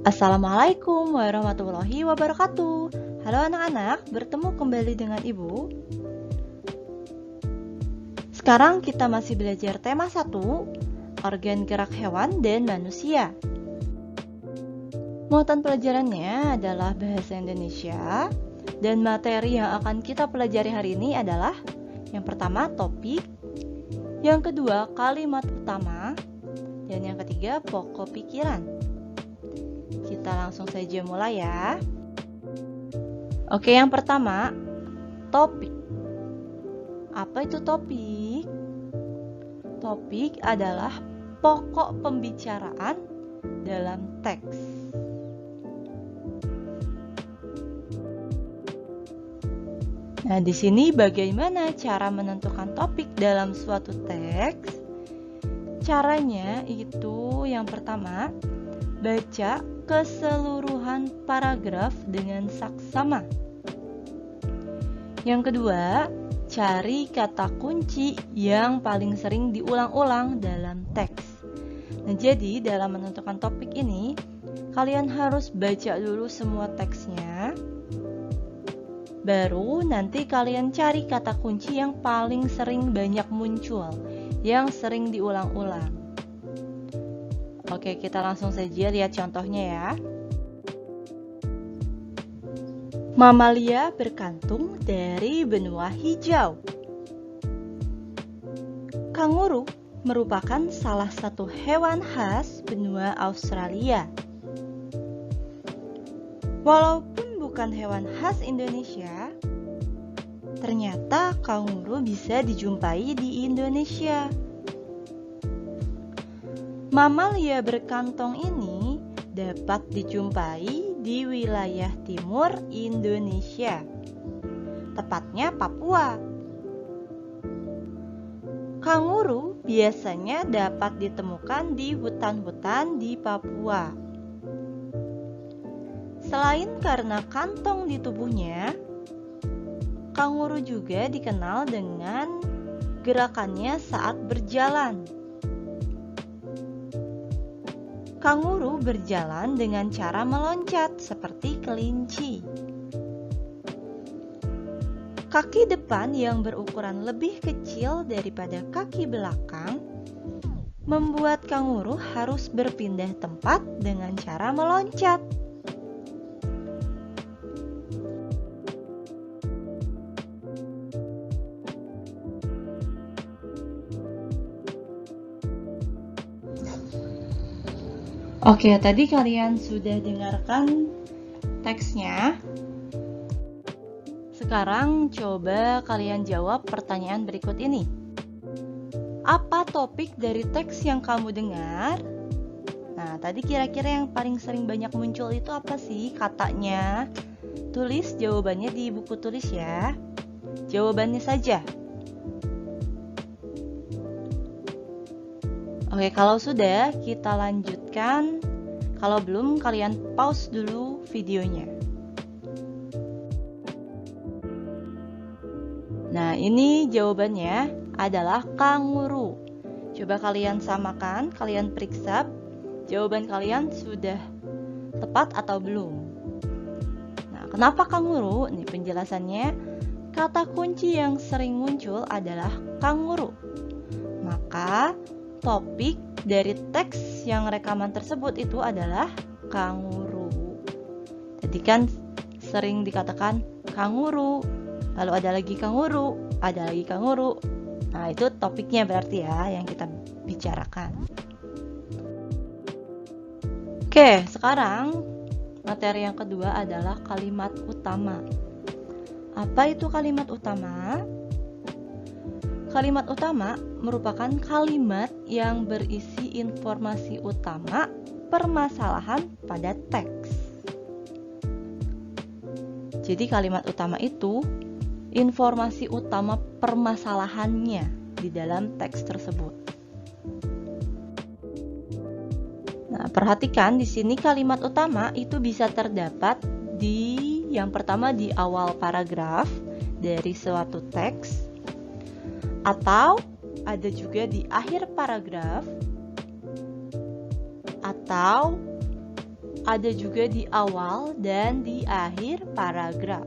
Assalamualaikum warahmatullahi wabarakatuh. Halo anak-anak, bertemu kembali dengan Ibu. Sekarang kita masih belajar tema 1, organ gerak hewan dan manusia. Muatan pelajarannya adalah bahasa Indonesia, dan materi yang akan kita pelajari hari ini adalah yang pertama topik, yang kedua kalimat utama, dan yang ketiga pokok pikiran. Kita langsung saja mulai ya. Oke, yang pertama, topik. Apa itu topik? Topik adalah pokok pembicaraan dalam teks. Nah, di sini bagaimana cara menentukan topik dalam suatu teks? Caranya itu yang pertama, baca keseluruhan paragraf dengan saksama. Yang kedua, cari kata kunci yang paling sering diulang-ulang dalam teks. Nah, jadi dalam menentukan topik ini, kalian harus baca dulu semua teksnya. Baru nanti kalian cari kata kunci yang paling sering banyak muncul, yang sering diulang-ulang. Oke, kita langsung saja lihat contohnya ya. Mamalia berkantung dari benua hijau. Kanguru merupakan salah satu hewan khas benua Australia. Walaupun bukan hewan khas Indonesia, ternyata kanguru bisa dijumpai di Indonesia. Mamalia berkantong ini dapat dijumpai di wilayah timur Indonesia, tepatnya Papua. Kanguru biasanya dapat ditemukan di hutan-hutan di Papua. Selain karena kantong di tubuhnya, kanguru juga dikenal dengan gerakannya saat berjalan. Kanguru berjalan dengan cara meloncat seperti kelinci. Kaki depan yang berukuran lebih kecil daripada kaki belakang membuat kanguru harus berpindah tempat dengan cara meloncat. Oke, tadi kalian sudah dengarkan teksnya. Sekarang coba kalian jawab pertanyaan berikut ini. Apa topik dari teks yang kamu dengar? Nah, tadi kira-kira yang paling sering banyak muncul itu apa sih katanya? Tulis jawabannya di buku tulis ya. Jawabannya saja. Oke, kalau sudah, kita lanjutkan. Kalau belum, kalian pause dulu videonya. Nah, ini jawabannya adalah kanguru. Coba kalian samakan, kalian periksa jawaban kalian sudah tepat atau belum. Nah, kenapa kanguru? Ini penjelasannya. Kata kunci yang sering muncul adalah kanguru. Maka topik dari teks yang rekaman tersebut itu adalah kanguru. Jadi kan sering dikatakan kanguru, lalu ada lagi kanguru, ada lagi kanguru. Nah, itu topiknya berarti ya yang kita bicarakan. Oke, sekarang materi yang kedua adalah kalimat utama. Apa itu kalimat utama? Kalimat utama merupakan kalimat yang berisi informasi utama permasalahan pada teks. Jadi kalimat utama itu informasi utama permasalahannya di dalam teks tersebut. Nah, perhatikan di sini kalimat utama itu bisa terdapat di yang pertama di awal paragraf dari suatu teks, atau ada juga di akhir paragraf, atau ada juga di awal dan di akhir paragraf.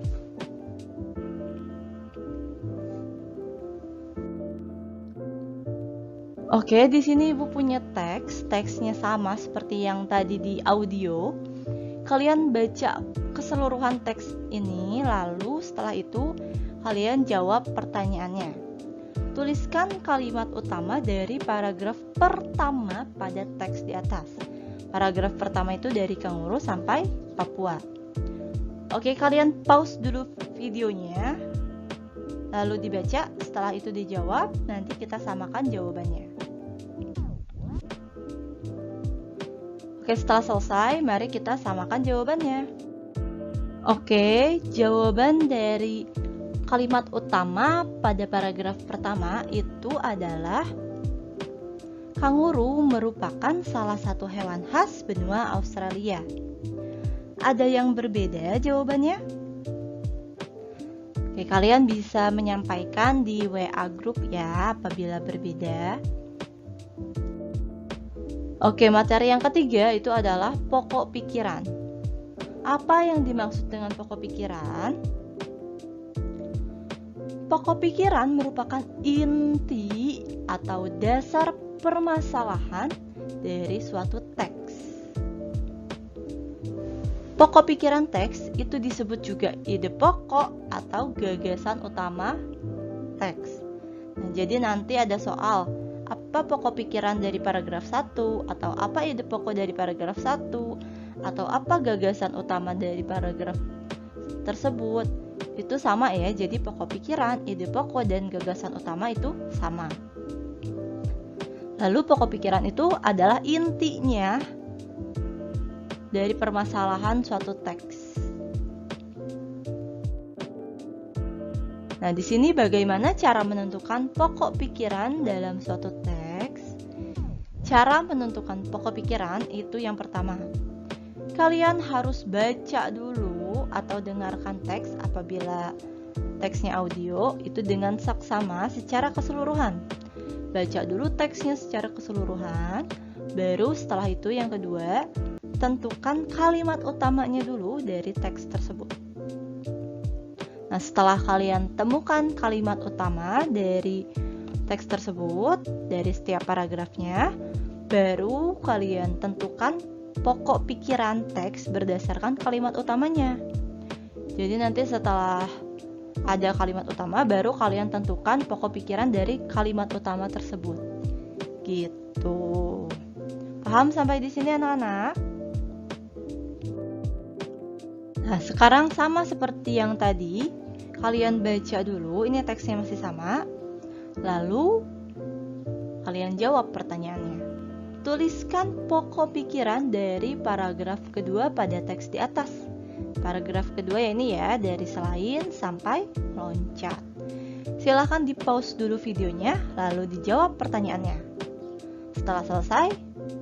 Oke, di sini Ibu punya teks. Teksnya sama seperti yang tadi di audio. Kalian baca keseluruhan teks ini, lalu setelah itu kalian jawab pertanyaannya. Tuliskan kalimat utama dari paragraf pertama pada teks di atas. Paragraf pertama itu dari Kanguru sampai Papua. Oke, kalian pause dulu videonya, lalu dibaca, setelah itu dijawab, nanti kita samakan jawabannya. Oke, setelah selesai, mari kita samakan jawabannya. Oke, jawaban dari kalimat utama pada paragraf pertama itu adalah kanguru merupakan salah satu hewan khas benua Australia. Ada yang berbeda jawabannya? Oke, kalian bisa menyampaikan di WA grup ya apabila berbeda. Oke, materi yang ketiga itu adalah pokok pikiran. Apa yang dimaksud dengan pokok pikiran? Pokok pikiran merupakan inti atau dasar permasalahan dari suatu teks. Pokok pikiran teks itu disebut juga ide pokok atau gagasan utama teks. Nah, jadi nanti ada soal, apa pokok pikiran dari paragraf 1, atau apa ide pokok dari paragraf 1, atau apa gagasan utama dari paragraf tersebut. Itu sama ya, jadi pokok pikiran, ide pokok, dan gagasan utama itu sama. Lalu pokok pikiran itu adalah intinya dari permasalahan suatu teks. Nah, di sini bagaimana cara menentukan pokok pikiran dalam suatu teks? Cara menentukan pokok pikiran itu yang pertama, kalian harus baca dulu atau dengarkan teks apabila teksnya audio itu dengan saksama secara keseluruhan. Baca dulu teksnya secara keseluruhan, baru setelah itu yang kedua, tentukan kalimat utamanya dulu dari teks tersebut. Nah, setelah kalian temukan kalimat utama dari teks tersebut, dari setiap paragrafnya, baru kalian tentukan pokok pikiran teks berdasarkan kalimat utamanya. Jadi nanti setelah ada kalimat utama, baru kalian tentukan pokok pikiran dari kalimat utama tersebut. Gitu. Paham sampai di sini anak-anak? Nah, sekarang sama seperti yang tadi, kalian baca dulu, ini teksnya masih sama. Lalu kalian jawab pertanyaannya. Tuliskan pokok pikiran dari paragraf kedua pada teks di atas. Paragraf kedua ya ini ya, dari selain sampai loncat. Silahkan di pause dulu videonya, lalu dijawab pertanyaannya. Setelah selesai,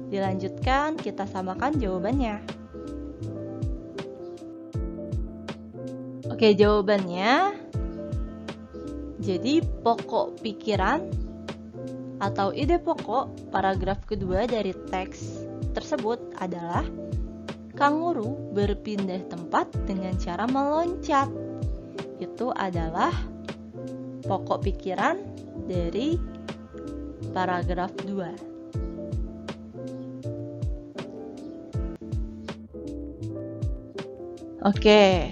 dilanjutkan kita samakan jawabannya. Oke, jawabannya. Jadi pokok pikiran atau ide pokok paragraf kedua dari teks tersebut adalah kanguru berpindah tempat dengan cara meloncat. Itu adalah pokok pikiran dari paragraf 2. Oke,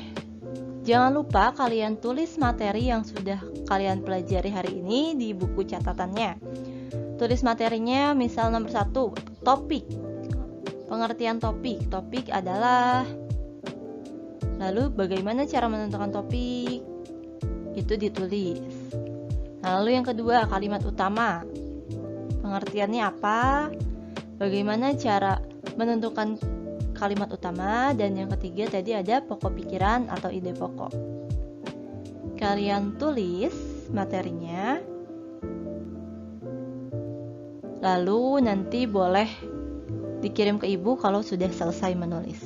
jangan lupa kalian tulis materi yang sudah kalian pelajari hari ini di buku catatannya. Tulis materinya misal nomor 1, topik. Pengertian topik. Topik adalah, lalu bagaimana cara menentukan topik? Itu ditulis. Nah, lalu yang kedua, kalimat utama. Pengertiannya apa? Bagaimana cara menentukan kalimat utama? Dan yang ketiga tadi ada pokok pikiran atau ide pokok. Kalian tulis materinya. Lalu nanti boleh dikirim ke ibu kalau sudah selesai menulis.